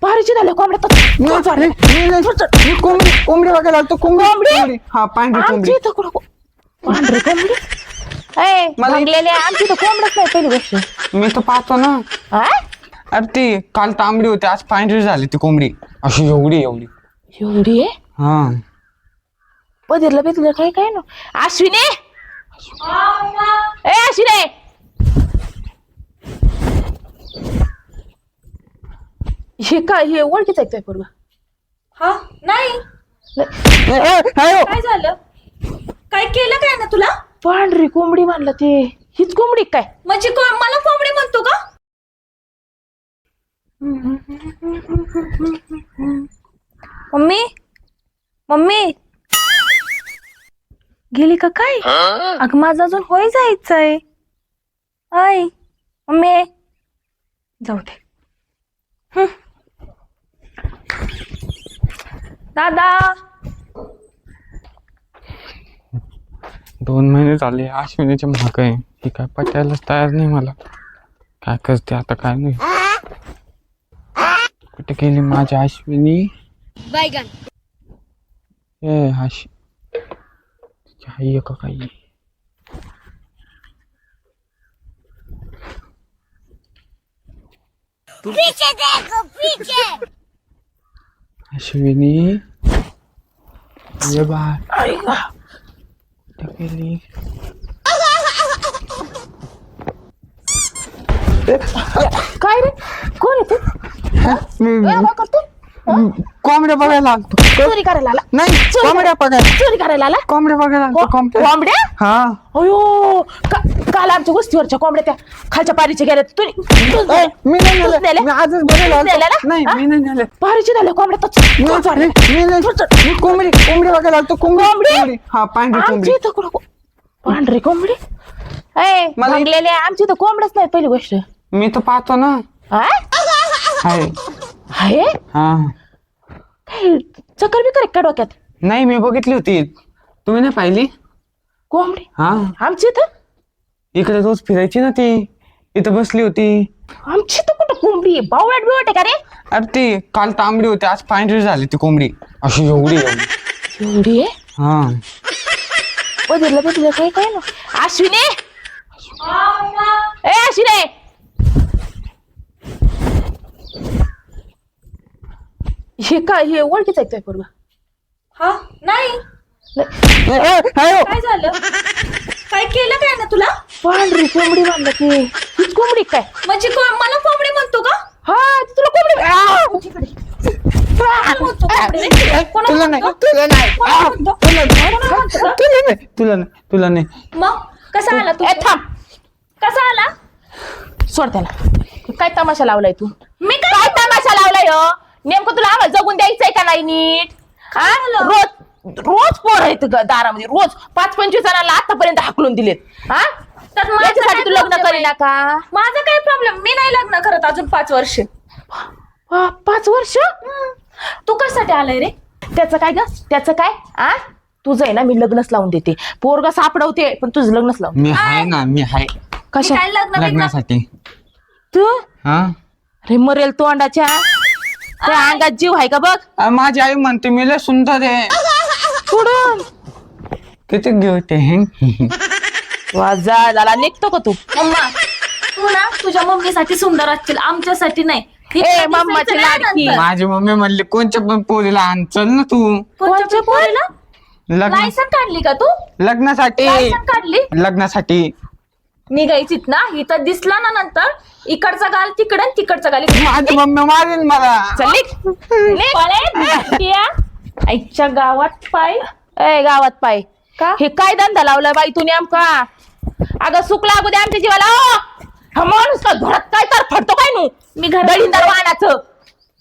भारीची झाल्या कोंबड्या कोंबडी बघायला आलतो. कोंबडी? हा, पांढरी कोंबडी. आमची इथं कुठं पांढरी कोंबडी लागलेले आमची इथं कोंबडच नाही पहिली गोष्ट. मी तर पाहतो ना. हा अरे ती काल तांबडी होती, आज पांढरी झाली ती कोंबडी. अशी एवढी एवढी. एवढी आहे हा, बदललं बेदलं काय काय ना. अश्विनी ए अश्विनी हे काय हे ओळखीच आहे काय पोरगं? हा नाही हो. काय झालं? काय केलं काय ना तुला? पांढरी कोंबडी म्हणलं ते हीच कोंबडी काय? म्हणजे मला कोंबडी म्हणतो का? मम्मी मम्मी गेली का काय? अगं माझं अजून होय जायचंय. आय मम्मी जाऊ दे. दादा 2 महिने झाले अश्विनीच्या माग आहे. ती काय पटायलाच तयार नाही मला. काय करते आता काय नाही. कुठे गेली माझी अश्विनी? ए आई का काही. अश्विनी ये बाय गेली. काय रे कोण येते करतो कोंबड्या बघायला आलतो. चोरी करायला आला? नाही, कोंबड्या बघायला. चोरी करायला आला? कोंबड्या बघायला आलतो. कोंबड्या? हा. अयो काल आमच्या गोष्टीवरच्या कोंबड्या त्या खालच्या पारीच्या गेल्या. मी नाही नेल्या. मी आजच बघायला आलतो. नाही, मी नाही नेल्या. पारीची झाल्या कोंबड्या. मी कोंबडी बघायला आलतो. कोंबडी. हा, पांढरी आमची कोंबडी. इथं कुठं पांढरी कोंबडी? लागलेले आमची इथं कोंबडच नाही पहिली गोष्ट. मी तर पाहतो ना. हाय. आहे हा. काय चक्कर बिकर का डोक्यात? नाही, मी बघितली होती. तुम्ही नाही पाहिली? कोंबडी हा, आमची इथं इकडे रोज फिरायची ना ती. इथं बसली होती. आमची तर कुठं कोंबडी बावळट बिवट आहे का रे? अरे ती काल तांबडी होती, आज पांढरी झाली ती कोंबडी. अशी एवढी एवढी. एवढी आहे? हा. बदललं काय काय ना. अश्विनी ए अश्विनी हे काय हे ओळखीच आहे काय पोरगं? हा नाही हो. काय झालं? काय केलं काय ना तुला? पांढरी कोंबडी म्हणलं ते हीच कोंबडी काय? म्हणजे मला कोंबडी म्हणतो का? हा तुला कोंबडी म्हणतो कोंबडी रे? तुला नाही, तुला नाही. तुला नाही, तुला नाही. मग कसा आला तू? ए थांब कसा आला? सोड त्याला. काय तमाशा लावलाय तू? मी काय तमाशा लावलाय हो? नेमकं तुला आवाज जगून द्यायचंय का नाही नीट? काय झालं? रोज पोर आहेत दारामध्ये. रोज 5-25 जणांना आतापर्यंत हाकलून दिलेत. हा तर माझं याच्यासाठी काय तू लग्न problem करीना का? माझा काय प्रॉब्लेम? मी नाही लग्न करत अजून 5 वर्ष. 5 वर्ष? तू कशासाठी आलाय रे? त्याचं काय ग? त्याचं काय? आ तुझं आहे ना मी लग्नच लावून देते. पोरगा सापडवते पण तुझं लग्नच लावून. मी आहे ना, मी आहे कशा काय लग्न लग्नासाठी. तू हा. अरे मरेल तोंडाच्या त्या अंगात जीव आहे का बघ? माझी आई म्हणते मी लय सुंदर आहे. पुढून किती घेते. वाजा झाला निघतो का तू? मम्मा तू ना तुझ्या मम्मीसाठी सुंदर असतील, आमच्यासाठी नाही. ए मम्माची लाडकी. माझी मम्मी म्हणली कोणच्या पण पोरीला आण, चल ना तू कोणत्या पोरीला? लग्न लायसन काढली का तू? लग्नासाठी. लायसन काढली? लग्नासाठी निघायचीत ना. इथं दिसला ना नंतर इकडचा गाल तिकडे आणि तिकडचा गाल इकडे. माझी मम्मी मारेन मला. चल निघ. पळे. आईच्या गावात पाय. ए गावात पाय का? हे काय धंदा लावला बाई तू नेमका? अगं सुख लागू दे आमच्या जीवाला. हा माणूस का घरात काय तर फडतो काय नू? मी घरात दळींदर वाहनाचं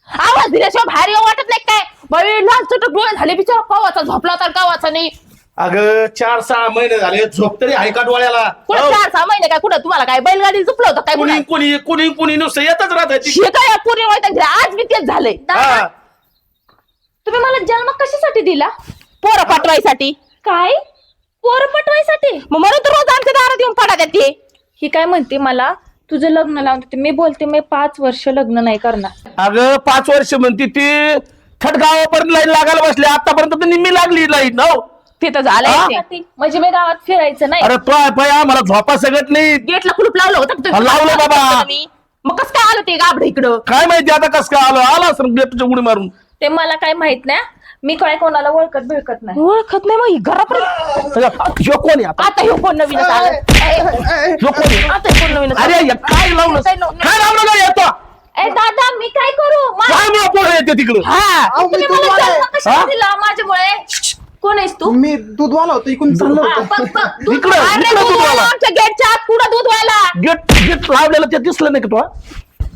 आवाज दिल्याशिवाय बाहेर येऊ वाटत नाही काय? बाई लाल चटक डोळे झाले बिचारा. कवाचा झोपला तर कवाचा नाही. अगं 4-6 महिने झाले, झोप तरी आहे का डोळ्याला? कुठं 4-6 महिने काय? कुठं तुम्हाला काय बैलगाडी झोपलं होतं काय? कुणी कुणी कुणी कुणी कुणी नुसतं येतच राहत. काय पूर्ण वाईट आज मी तेच झालंय. तुम्ही मला जन्म कशासाठी दिला? पोरं पाठवायसाठी. काय? पोरं पटवायसाठी? मग म्हणून तर रोज आमच्या दारात येऊन पडा ते. ही काय म्हणते मला तुझं लग्न लावून देते. मी बोलते मी 5 वर्ष लग्न नाही करणार. अगं 5 वर्ष म्हणती ती थट गावापर्यंत लाईन लागायला बसली. आतापर्यंत तर निम्मी लागली लाईन. हो तिथं झालंय ते. म्हणजे मी गावात फिरायचं नाही. अरे तो पाया मला झोपा सगळत नाही. गेटला कुलूप लावलं होतं का तुम्ही? लावलं बाबा. मी. मग कसं काय आलं ते गाबड इकडं? काय माहिती आता कस काय आला असं गेटच्या उडी मारून. ते मला काय माहित नाही. मी काय कोणाला ओळखत बिळकत नाही. ओळखत नाही मग ही घरापर्यंत. ह्यो कोण आहे आता? आता ह्यो कोण नवीनच आलं. ह्यो कोण आहे? आता ह्यो कोण नवीनच अरे आलं. या काय लावलं काय लावलं नाही येतो ए दादा मी काय करू? काय मला पोरं येते तिकडं. हा तुम्ही मला जन्म कशाला दिला माझ्यामुळे? कोण आहेस तू? मी दूधवाला होतो इकडून चाललो हा, होतो. बघ, बघ, दूध इकडं अरे इकडं दूध दूध वाला वाला. आमच्या गेटच्या आत पुढं दूध व्हायला. गेट लावलेलं ते दिसलं नाही का तुला?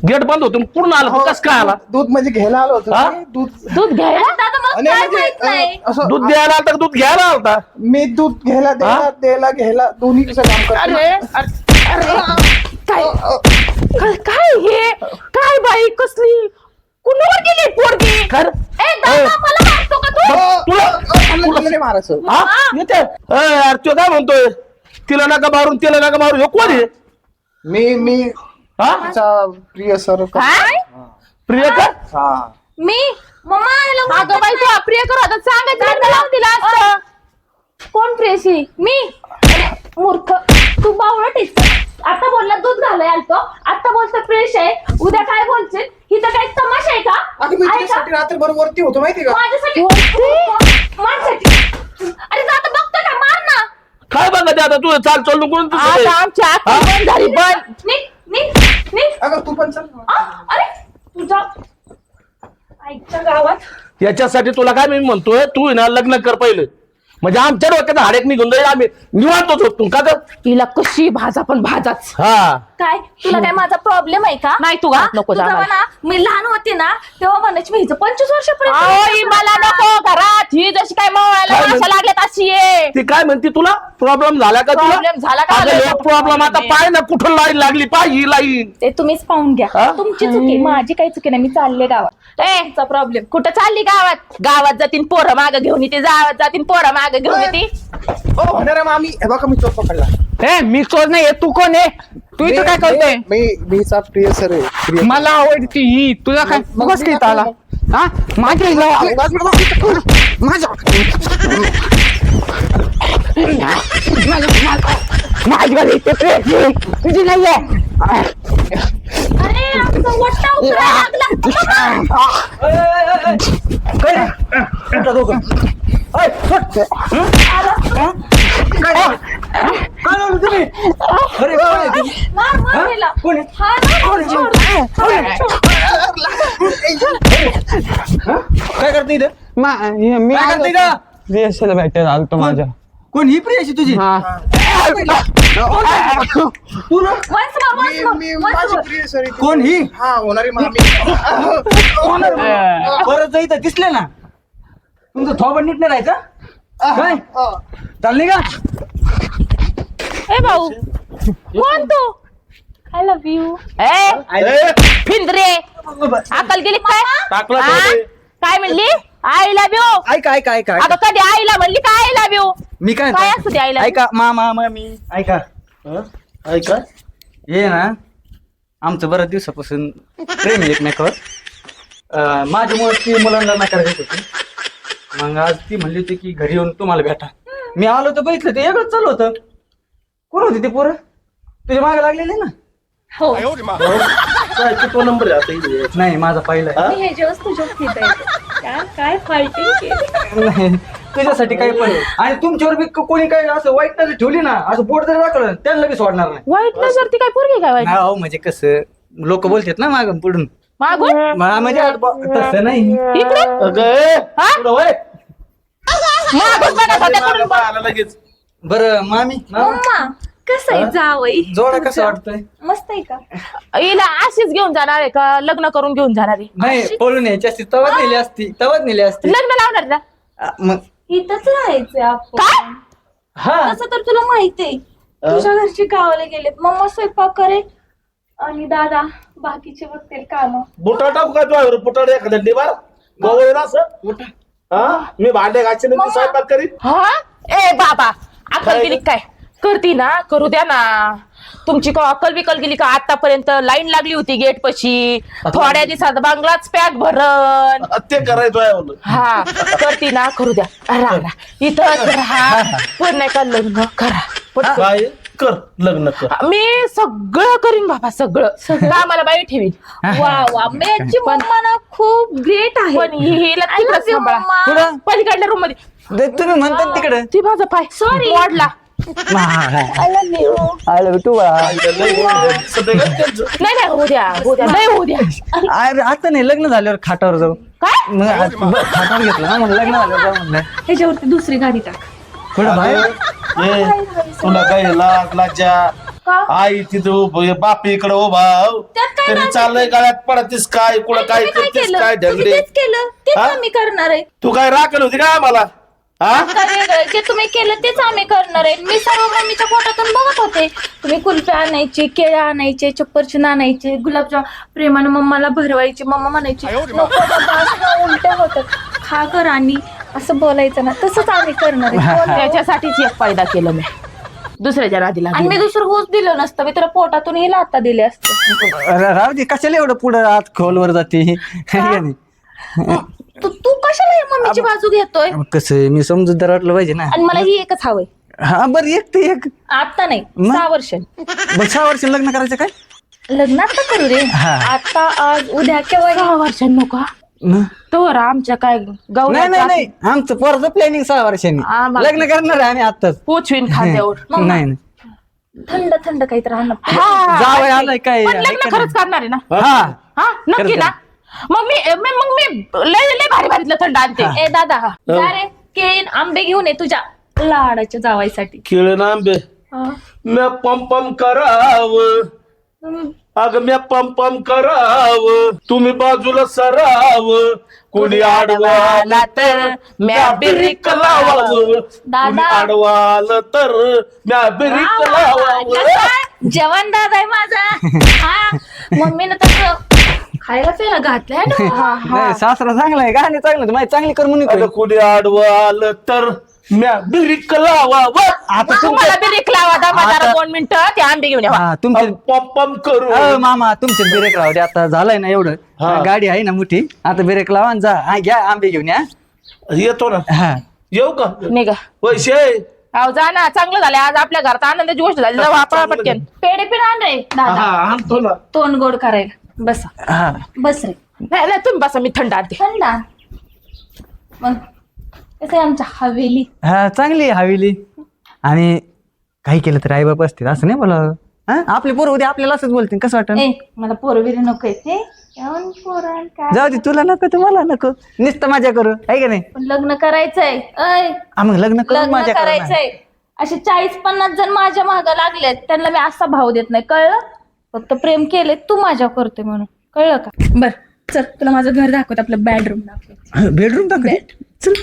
गेट बंद होतं पूर्ण आला तू कस काय आला? दूध म्हणजे घ्यायला आलो होतो हा? मी. दूध दूध घ्यायला. अरे दादा मला आणि काय म्हणजे, माहित नाही. असं दूध द्यायला आलता का दूध घ्यायला आलता? मी दूध घ्यायला द्यायला घ्यायला दोन्ही कसं काम करतो. अरे अरे काय काय हे काय बाई कसली कुणावर गेली पोरगी? काय रे? ए दादा मला मारतो का तू? तुला नाही मारायचं. हा? येते यार तो काय म्हणतोय तिला नका मारून ह्यो कोण आहे? मी हा? तिचा प्रिय सर. काय प्रियकर. हा मी मम्मा याला अगं बाई तू अप्रिय कर होता सांगायचं लग्न लावून दिलं असतं. कोण प्रेसी? मी मूर्ख. तू बावळट आहेस. आता बोलला दूध घालाय आलतो. आता बोलतो प्रेश आहे. उद्या काय बोलशील? हिचं काय तमाशा आहे का? आता मी आहे का? तिच्यासाठी रात्रभर वरती होतो माहिती का? माझ्यासाठी माझ्यासाठी. अरे जाता बघतो का? मार ना. काय बघा ते आता तू चाल चल नको आता आमची आत्मा बंद झाली बंद. निघ. अगं तू पण चल. अरे तुझ्या आईच्या गावात याच्यासाठी तुला काय मी म्हणतोय तू आहे ना लग्न कर पहिलं म्हणजे आमच्या डोक्यात हाडेक निघून जाईल. आम्ही निवांतच होतो का ग? तिला कशी भाजा पण भाजाच. हा काय तुला काय माझा प्रॉब्लेम आहे का? नाही, तू घात नको तुझा जावायला. ना मी लहान होते ना तेव्हा म्हणायची मी हिचं 25 वर्षापर्यंत आई मला नको घरात ही जशी काय मवायला काय अशा म्हण- लागल्यात अशी आहे. ती काय म्हणते तुला प्रॉब्लेम झाला का तुला? Problem झाला का? प्रॉब्लेम आता पाय ना कुठं लाईन लागली पाय ही लाईन. ते तुम्हीच पाहून घ्या. हा? तुमची चुकी माझी काही चुकी नाही. मी चालले गावात. ए प्रॉब्लेम कुठं चालली गावात? गावात जातीन पोरं माग घेऊन येते गावात जातीन पोरं माग घेऊन येते. ओ होणारा मामी हे बघा मी चोर पकडला. ए मी कोण नाही तू कोण आहे? तू इथं काय करतोय? मी हिचा प्रिय सर आहे. प्रिय. मला आवडती ही तुला काय मग बस मी काय काय आला करू? हा माझ्या तुझी नाहीये. अरे आमचा वट्टा उतरायला लागला. मार मार हिला. हा ना, काय करते इथे? मी काय करते का? रिहर्सल भेटायला आलतो माझ्या. कोण ही प्रियशी तुझी? हा तू ना? once more. माझी प्रिय सर आहे. कोण ही? हा होणारी मामी. परत इथं दिसले ना तुमचं थोबड नीट नाही राहायचं काय चालली का? ए भाऊ कोण तू? I love you. ए फिंदरे अक्कल गेली काय? टाकला हा? तो रे. काय म्हणली? I love you. ऐका ऐका ऐका अगं कधी आईला म्हणली काय आई लव्ह यू? मी काय काय म्हणतो? असतं ते आई लव्ह ऐका मामा मामी ऐका ऐका हे ना आमचं बऱ्याच दिवसापासून प्रेम आहे एकमेकावर. माझ्यामुळे ती मुलांना नकार देत होती. मग आज ती म्हणली होती की घरी येऊन तुम्हाला भेटा. मी आलो तर बघितलं ते वेगळंच चालू होतं. कोण होती ते पोरं तुझ्या मागे लागलेले ना? हो काय कितवा नंबर आहे आता इथे? नाही माझा पहिला आहे. मी हे जेव्हा तुझ्या फिरता येते काय फायटिंग केली. नाही, तुझ्यासाठी काही पण आणि तुमच्यावर बी कोणी काही असं वाईट नजर ठेवली ना असं बोट जरी दाखवलं त्यांना लगेच सोडणार नाही. वाईट नजर ती काय पोरगी काय वाईट? हो म्हणजे कसं लोक बोलतात ना मागून पुढून मागून म्हणजे तसं नाही. इकडे अगं, ए, हा? पुढं वळ. मागून बघत होत्या पुढून बघ. आला लगेच. बरं मामी मम्मा कसं आहे जावई? जोडा कसं वाटतंय? मस्त आहे का? हिला अशीच घेऊन जाणार आहे का लग्न करून घेऊन जाणार आहे? नाही पळून यायची असती तवच नेली असती लग्न लावणार आहे का? मग इथंच राहायचंय आपण. काय? हा तसं तर तुला माहितीये तुझ्या घरची गावाला गेलेत. मम्मा स्वयंपाक करे आणि दादा बाकीचे बघतील काम. बुटा टाकू काय तुझ्यावर बुटाड एखाद्या निभार गवळून असं हा मी भांडे घाचे नाही तू स्वयंपाक करीत. हा? ए बाबा अक्कल काय गेली काय? करती ना करू द्या ना. तुमची का अकल बिकल गेली का? आतापर्यंत लाईन लागली होती गेट पशी, थोड्या दिवसात बंगलाच पॅक भरण. ते करायचं हा करती ना, करू द्या. राहा इथंच राहा, पण नाही का लग्न करा. काय कर, लग्न कर. मी सगळं करीन बाबा, सगळं आम्हाला बाई ठेवीन. वा वा, माझी मम्मा ना खूप ग्रेट आहे. पण हिला तिकडे love you, सांभाळा. मम्मा. कुठं? पलीकडल्या रूम मध्ये. तुम्ही म्हणतात तिकडे ती माझा पाय Sorry. मोडला. I love you. I love तू नाही होऊ द्या, नाही होऊ द्या. अरे आता नाही, लग्न झाल्यावर खाटावर जाऊ. काय मग खाटावर घेतलं ना, म्हणलं लग्न झाल्यावर जाऊ म्हणलं. ह्याच्यावरती दुसरी गाडी टाक. कुठं बाहेर? तुला काय लाजा आई तिथं बाप इकडे उभा त्यात काय तरी चाललंय गळ्यात पडतीस काय, कुठं काय तुम्ही करतीस केलं? काय तुम्ही ढगले. तेच केलं, तेच हा? आम्ही करणार आहे. तू काय राखल होती का आम्हाला? हा काय वेगळं? जे तुम्ही केलं तेच आम्ही करणार आहे. मी सर्व मम्मीच्या पोटातून बघत होते. तुम्ही कुल्फ्या आणायचे, केळं आणायचे, चप्परचून आणायचे, गुलाबजाम प्रेमानं मम्माला भरवायचे. मम्मा म्हणायची नको बाबा, असं उलट्या होतात, खा कर. आणि असं बोलायचं ना, तसंच आम्ही करणार आहे. त्याच्यासाठीच एक फायदा केलं मी, दुसऱ्याच्या नादीला आणि मी दुसरं गोष्ट दिलं नसतं, मी तुला पोटातून हे आता दिले असते. राहू दे, कशाला एवढं पुढं आत खोलवर जाते? तू कशाला या मम्मीची बाजू घेतोय? कसं आहे, मी समजूतदार वाटलं पाहिजे ना. आणि मला ही एकच हवंय. हा बरं, एक ते एक. आता नाही, मग? 6 वर्ष. बरं 6 वर्ष लग्न करायचं काय? लग्न आता करू रे. हा. आता आज उद्या केव्हा? 6 वर्षांनो का? न? तर आमच्या काय नाही गौऱ्या नाही नाही, आमचं पोराचं प्लॅनिंग 6 वर्षांनी. आम्हाला- लग्न करणार आहे आम्ही आताच. पोचवीन खांद्यावर. नाही नाही. थंड थंड काही राहणार. हा, जावई आलाय काय? पण लग्न खरंच करणार आहे ना? हा हा नक्की खरंच ना? मग मी लय भारी भारीतलं थंड आणते. ए दादा, जा रे केळी आंबे घेऊन ये तुझ्या लाडाच्या जावायसाठी. केळं आंबे म्या पम कराव, अगं म्या पम कराव, तुम्ही बाजूला सराव, कोणी आडवाला तर म्या बिरिक लावावं, कोणी आडवाल तर म्या बिरिक लावावं. जवान दादा आहे माझा. हा, मम्मीनं तसं खायला प्यायला घातलंय ना. नाही, सासरा चांगला आहे, गाणे चांगलं आहे, माझी चांगली कर म्हणून अगं कोणी आडवाल तर म्या बिरिक लावावं. आता तुम्हाला बिरेक लावा, दाबा जरा 2 मिनिटं ते आंबे घेऊन या. हा तुमचे पम करू. मामा तुमचे ब्रेक राहू दे, आता झालंय ना एवढं. हा. गाडी आहे ना मोठी, आता ब्रेक लावा आणि जा. हा, घ्या आंबे घेऊन या. येतो ना, हा येऊ का निघा. पैसे? अहो जा ना, चांगलं झालं आज आपल्या घरात आनंदाची गोष्ट झाली. जाऊ आपण पटकन. पेढे पिढ आण रे दादा, आणतो ना. तोंड गोड करायला. बस हा बस रे. नाही नाही, तुम्ही बसा, मी थंड आणते. थंड आण. मग कसं आहे आमच्या हवेली? हा चांगली आहे हवेली. आणि काही केलं तर आई बाप असतील असं नाही बोला. हा आपले पोरं उद्या आपल्याला असंच बोलतील, कसं वाटत? ए मला पोरविरी नको हे पोरण काय. जाऊ दे, तुला नको तर मला नको, नुसतं मजा करू आहे का नाही? पण लग्न करायचंय. ऐ हा, मग लग्न करून लग्न मजा करू ना. करायचंय. असे 40-50 जण माझ्या मागं लागलेत, त्यांना मी असा भाव देत नाही, कळलं? फक्त प्रेम केले तू माझ्या करते म्हणून, कळलं का? बर चल, तुला माझं घर दाखवत, आपलं बेडरूम दाखवत. बेडरूम दाखव. चल.